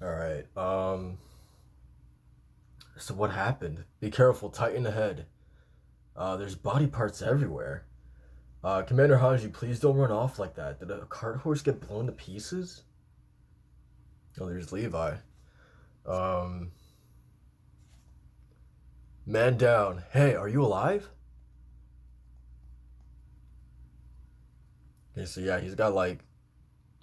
All right. So what happened? Be careful. Tighten ahead. There's body parts everywhere. Commander Hanji, please don't run off like that. Did a cart horse get blown to pieces? Oh, there's Levi. Um, Man down. Hey, are you alive? Okay, so yeah, he's got like,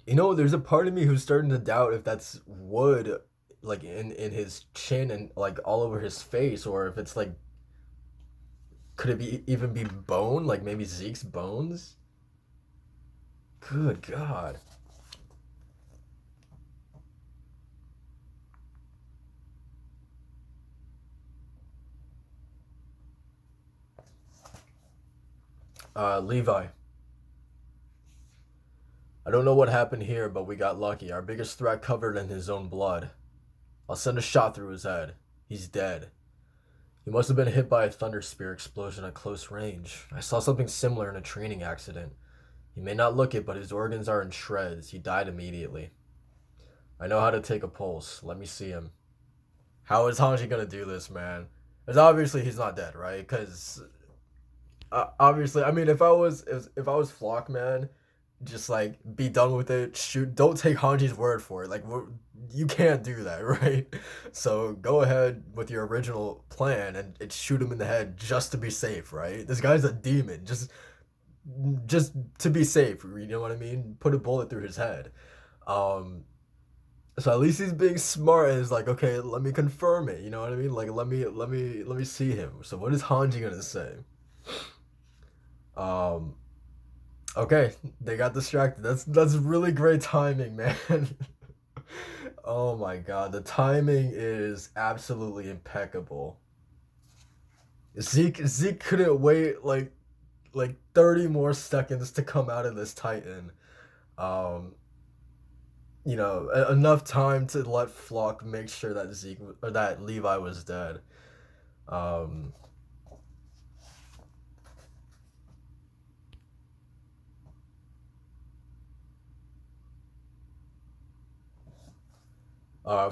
there's a part of me who's starting to doubt if that's wood, like in his chin and like all over his face, or if it's like, could it be even be bone? Like maybe Zeke's bones? Good God. Levi, I don't know what happened here, but we got lucky. Our biggest threat covered in his own blood. I'll send a shot through his head. He's dead. He must have been hit by a thunder spear explosion at close range. I saw something similar in a training accident. He may not look it, but his organs are in shreds. He died immediately. I know how to take a pulse. Let me see him. How is Hanji gonna do this, man? Because obviously he's not dead, right? Because obviously, I mean, if I was Flock, man, just like be done with it. Shoot, don't take Hanji's word for it. Like you can't do that, right? So go ahead with your original plan and shoot him in the head just to be safe, right? This guy's a demon. Just to be safe, you know what I mean? Put a bullet through his head. Um, so at least he's being smart and is like, okay, let me confirm it. You know what I mean? Like let me see him. So what is Hanji gonna say? Um, okay, they got distracted. That's really great timing, man. Oh my god, the timing is absolutely impeccable. Zeke couldn't wait like 30 more seconds to come out of this Titan. Um, enough time to let Flock make sure that Zeke or that Levi was dead. Um,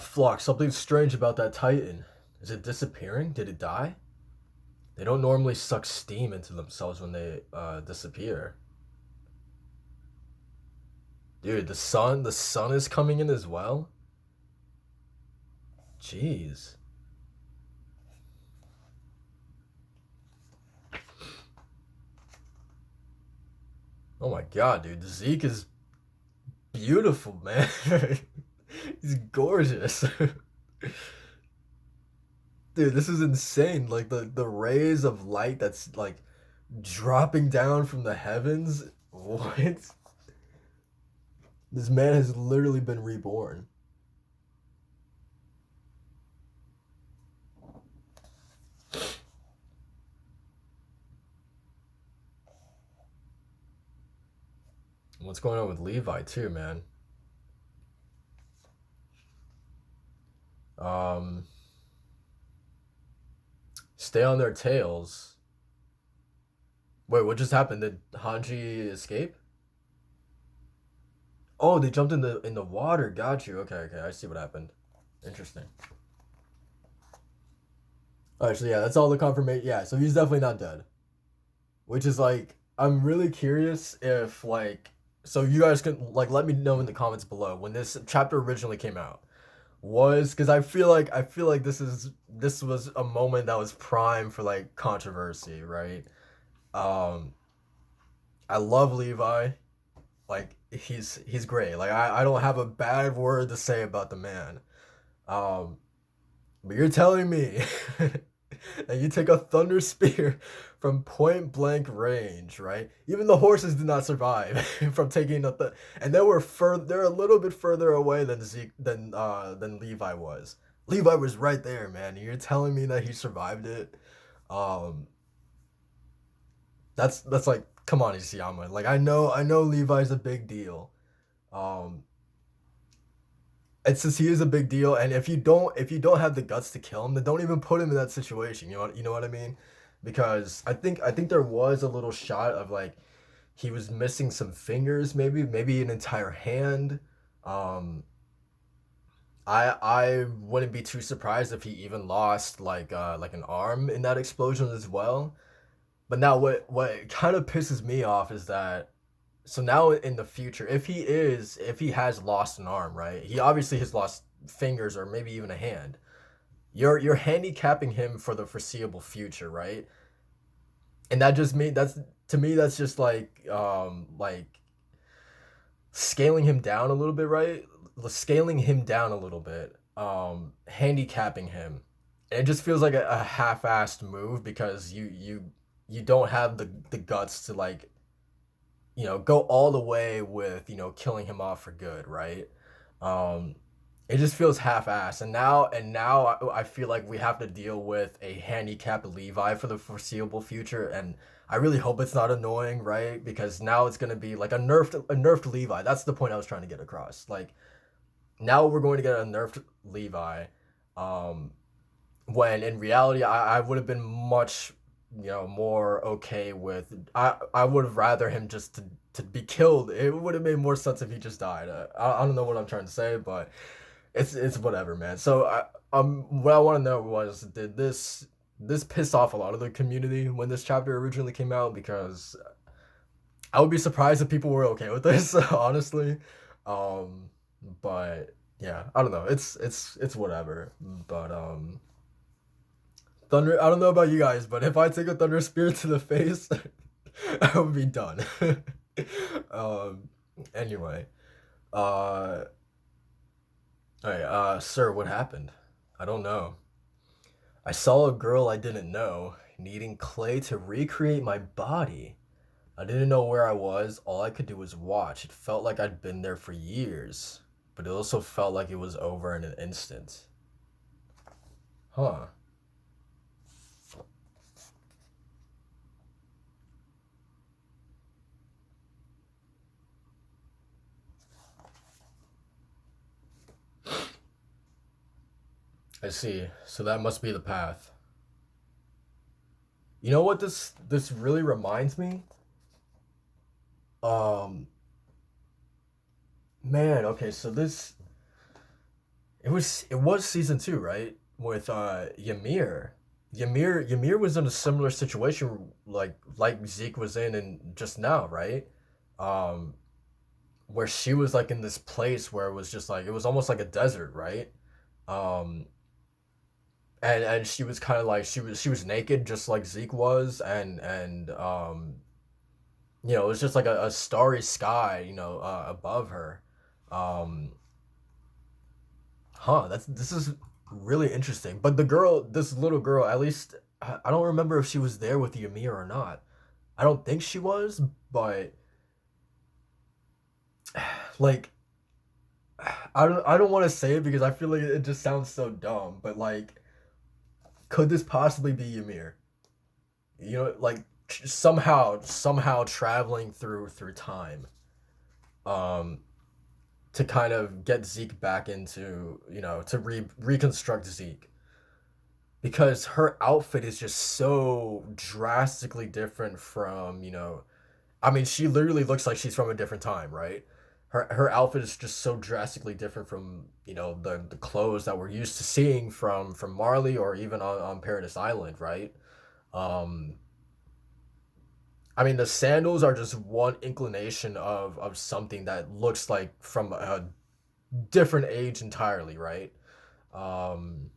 Flock, something strange about that Titan. Is it disappearing? Did it die? They don't normally suck steam into themselves when they disappear. Dude, the sun is coming in as well. Jeez. Oh my god, dude. Zeke is beautiful, man. He's gorgeous. Dude, this is insane. Like the rays of light that's like dropping down from the heavens. What? This man has literally been reborn. What's going on with Levi too, man? Um, Stay on their tails. Wait, what just happened? Did Hanji escape? Oh, they jumped in the water. Got you. Okay, okay. I see what happened. Interesting. All right, so yeah, that's all the confirmation. Yeah, so he's definitely not dead. Which is like, I'm really curious if like, so you guys can like let me know in the comments below when this chapter originally came out. Was because I feel like this was a moment that was prime for like controversy, right? Um, I love Levi. Like he's great. Like I don't have a bad word to say about the man. Um, but you're telling me that you take a thunder spear from point blank range, right? Even the horses did not survive from taking and they were they're a little bit further away than Zeke than Levi was. Levi was right there, man. You're telling me that he survived it. Um, that's like, come on, Isayama. Like I know Levi's a big deal. Um, it's just he is a big deal, and if you don't have the guts to kill him, then don't even put him in that situation. You know what I mean? Because I think there was a little shot of like he was missing some fingers, maybe an entire hand. Um, I wouldn't be too surprised if he even lost like an arm in that explosion as well. But now what kind of pisses me off is that so now in the future, if he has lost an arm, right? He obviously has lost fingers or maybe even a hand. You're handicapping him for the foreseeable future, right? And that just me that's to me that's just like scaling him down a little bit, right? Scaling him down a little bit, handicapping him. And it just feels like a half-assed move because you don't have the guts to like go all the way with killing him off for good, right? Um, it just feels half-assed, and now I feel like we have to deal with a handicapped Levi for the foreseeable future, and I really hope it's not annoying, right? Because now it's gonna be like a nerfed Levi. That's the point I was trying to get across. Like now we're going to get a nerfed Levi, um, when in reality I would have been much more okay with I would have rather him just to be killed. It would have made more sense if he just died. I don't know what I'm trying to say, but it's whatever, man. So what I want to know was, did this piss off a lot of the community when this chapter originally came out? Because I would be surprised if people were okay with this, honestly. um but yeah, I don't know, it's whatever. But Thunder, I don't know about you guys, but if I take a Thunder Spirit to the face, I would be done. um, anyway, uh, alright, sir, what happened? I don't know. I saw a girl I didn't know needing clay to recreate my body. I didn't know where I was. All I could do was watch. It felt like I'd been there for years, but it also felt like it was over in an instant. Huh. I see. So that must be the path. You know what this really reminds me? Um, man, okay, so this it was season 2, right? With Ymir. Ymir was in a similar situation like Zeke was in just now, right? Um, where she was like in this place where it was just like it was almost like a desert, right? Um, and she was kind of like she was naked just like Zeke was, and it was just like a starry sky, above her. Um, that's this is really interesting. But this little girl, at least I don't remember if she was there with Ymir or not. I don't think she was, but like I don't want to say it because I feel like it just sounds so dumb. But like, could this possibly be Ymir? Like somehow traveling through time, um, to kind of get Zeke back into to reconstruct Zeke, because her outfit is just so drastically different from I mean, she literally looks like she's from a different time, right? Her outfit is just so drastically different from the clothes that we're used to seeing from Marley, or even on Paradise Island, right? um I mean, the sandals are just one inclination of something that looks like from a different age entirely, right? um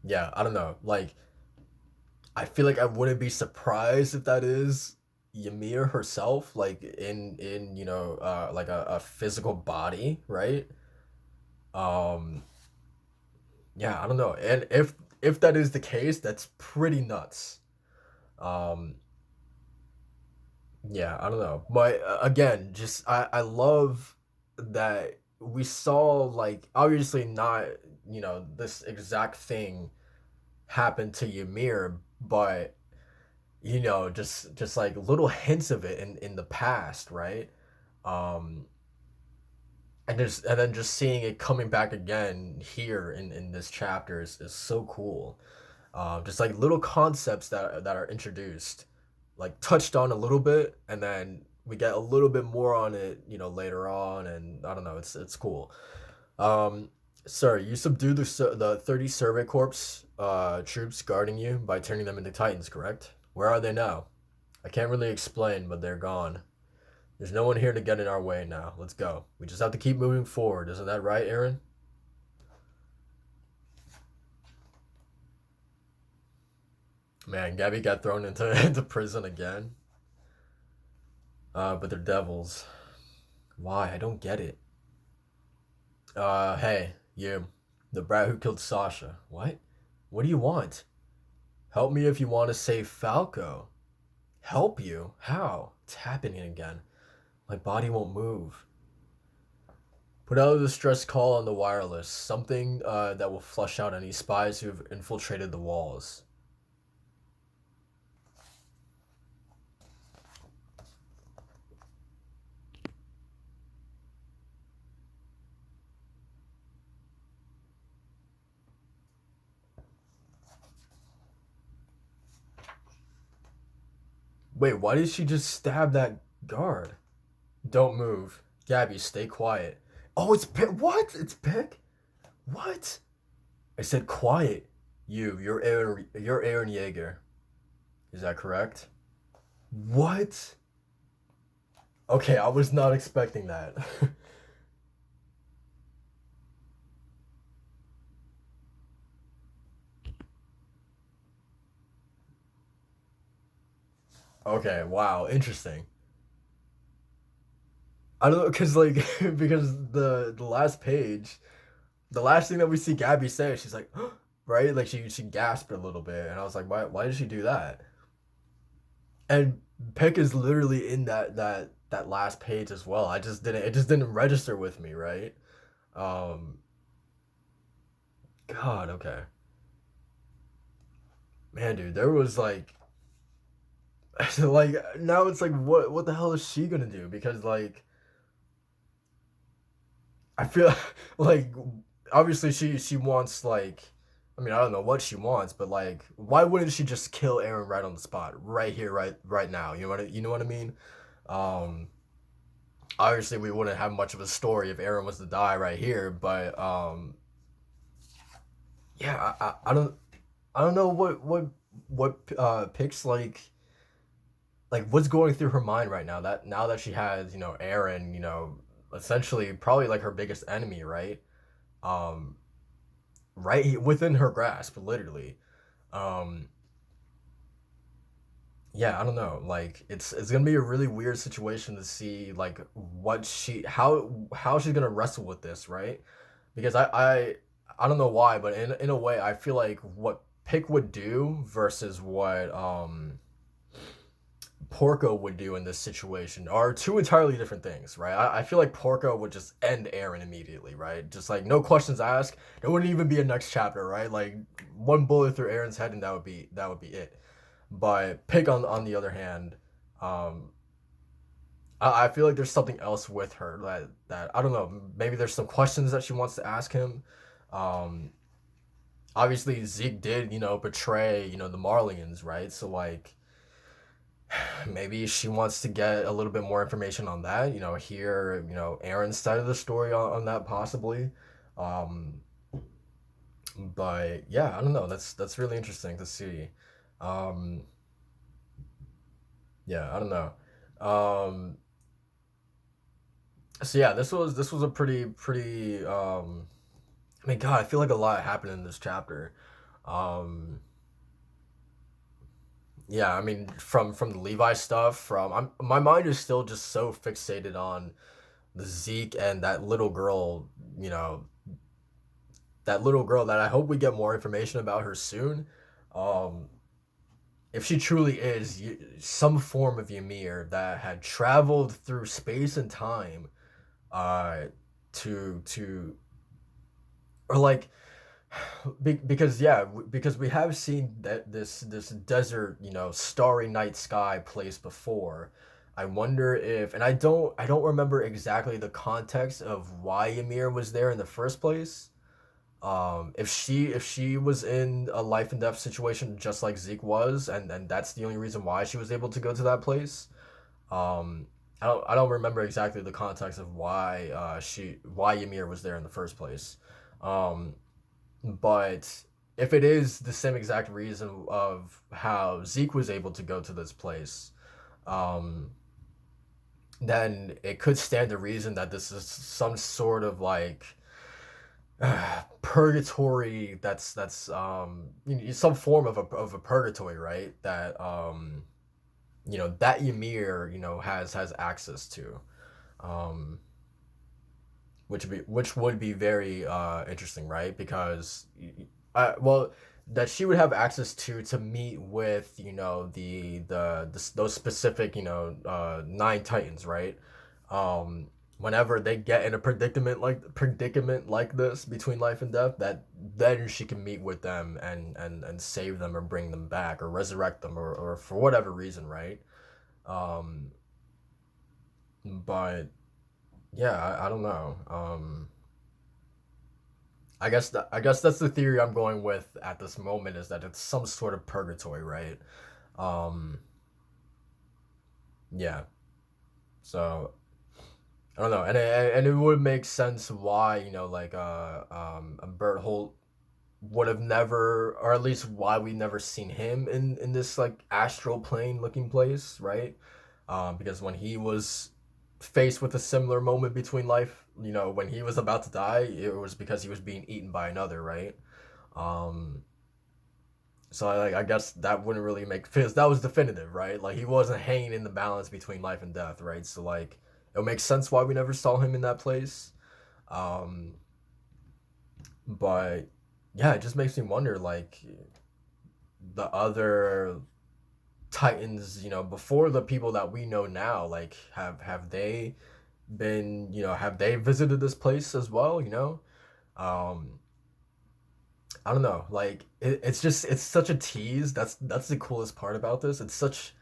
yeah, I don't know, like, I feel like I wouldn't be surprised if that is Ymir herself, like in like a physical body, right? Um, yeah, I don't know, and if that is the case, that's pretty nuts. Um, yeah, I don't know, but again, just I love that we saw, like, obviously not this exact thing happen to Ymir, but just like little hints of it in the past, right? Um, and then just seeing it coming back again here in this chapter is so cool. Just like little concepts that are introduced, like touched on a little bit, and then we get a little bit more on it, later on, and I don't know, it's cool. Um, Sir, you subdued the 30 Survey Corps troops guarding you by turning them into Titans, correct? Where are they now? I can't really explain, but they're gone. There's no one here to get in our way now. Let's go. We just have to keep moving forward. Isn't that right, Eren? Man, Gabby got thrown into, into prison again. But they're devils. Why? I don't get it. Hey, you. The brat who killed Sasha. What? What do you want? Help me if you want to save Falco. Help you? How? It's happening again. My body won't move. Put out a distress call on the wireless. Something that will flush out any spies who've infiltrated the walls. Wait, why did she just stab that guard? Don't move. Gabby, stay quiet. Oh, it's Pick. What? It's Pick? What? I said quiet. You're Aaron Yeager. Is that correct? What? Okay, I was not expecting that. Okay, wow, interesting. I don't know, cause like, because the last page, the last thing that we see Gabby say, she's like, right, like she gasped a little bit, and I was like, why did she do that? And Peck is literally in that last page as well. It just didn't register with me, right? Um, God, okay, man, dude, there was like, like now it's like, what the hell is she gonna do? Because like I feel like obviously she wants like, I mean, I don't know what she wants, but like why wouldn't she just kill Aaron right on the spot, right here, right now? You know what I mean? Um Obviously we wouldn't have much of a story if Aaron was to die right here, but yeah, I don't know what picks like what's going through her mind right now, that now that she has, Aaron, essentially probably like her biggest enemy, right? Um right within her grasp, literally. Um, yeah, I don't know. Like it's gonna be a really weird situation to see like what she how she's gonna wrestle with this, right? Because I don't know why, but in a way, I feel like what Pick would do versus what Porco would do in this situation are two entirely different things, right? I feel like Porco would just end Aaron immediately, right? Just like no questions asked. There wouldn't even be a next chapter, right? Like one bullet through Aaron's head and that would be it. But Pig on the other hand, um, I feel like there's something else with her that I don't know. Maybe there's some questions that she wants to ask him. Um, Obviously Zeke did betray the Marlians, right? So like maybe she wants to get a little bit more information on that, hear Aaron's side of the story on that possibly. um but yeah, I don't know, that's really interesting to see. um yeah, I don't know. So yeah, this was a pretty I mean, god, I feel like a lot happened in this chapter. um yeah, I mean, from the Levi stuff, my mind is still just so fixated on the Zeke and that little girl, you know, that little girl that I hope we get more information about her soon. Um, if she truly is some form of Ymir that had traveled through space and time, uh, to or like because yeah, because we have seen that this desert, starry night sky place before. I wonder if, and I don't remember exactly the context of why Ymir was there in the first place. If she was in a life and death situation just like Zeke was, and that's the only reason why she was able to go to that place. Um, I don't remember exactly the context of why Ymir was there in the first place. Um, but if it is the same exact reason of how Zeke was able to go to this place, um, then it could stand to reason that this is some sort of like purgatory. Some form of a purgatory, right? That that Ymir has access to, um, which would be very interesting, right? Because well, that she would have access to meet with those specific nine titans, right? Um, Whenever they get in a predicament like this between life and death, that then she can meet with them and save them or bring them back or resurrect them or for whatever reason, right? Um, but yeah, I don't know. I guess that's the theory I'm going with at this moment, is that it's some sort of purgatory, right? Um, yeah. So I don't know, and it would make sense why like a Bert Holt would have never, or at least why we never seen him in this like astral plane looking place, right? Because when he was faced with a similar moment between life, when he was about to die, it was because he was being eaten by another, right? Um, so I guess that wouldn't really make, because that was definitive, right? Like he wasn't hanging in the balance between life and death, right? So like it makes sense why we never saw him in that place. Um, but yeah, it just makes me wonder, like the other Titans, before the people that we know now, like have they been, have they visited this place as well? Um, I don't know. Like it's such a tease. That's the coolest part about this. It's such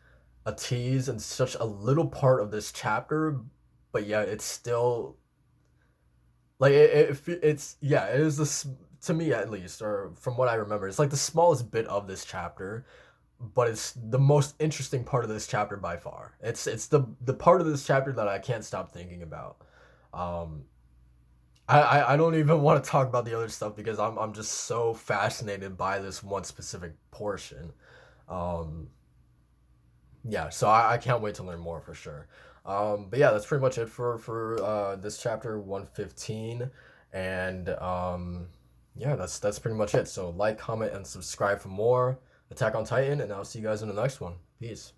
a tease and such a little part of this chapter, but yet it's still like it's yeah, it is this, to me at least, or from what I remember, it's like the smallest bit of this chapter, but it's the most interesting part of this chapter by far. It's the part of this chapter that I can't stop thinking about. Um, I don't even want to talk about the other stuff because I'm just so fascinated by this one specific portion. Um, yeah, so I can't wait to learn more for sure. But yeah, that's pretty much it for this chapter 115, and yeah, that's pretty much it. So like, comment, and subscribe for more Attack on Titan, and I'll see you guys in the next one. Peace.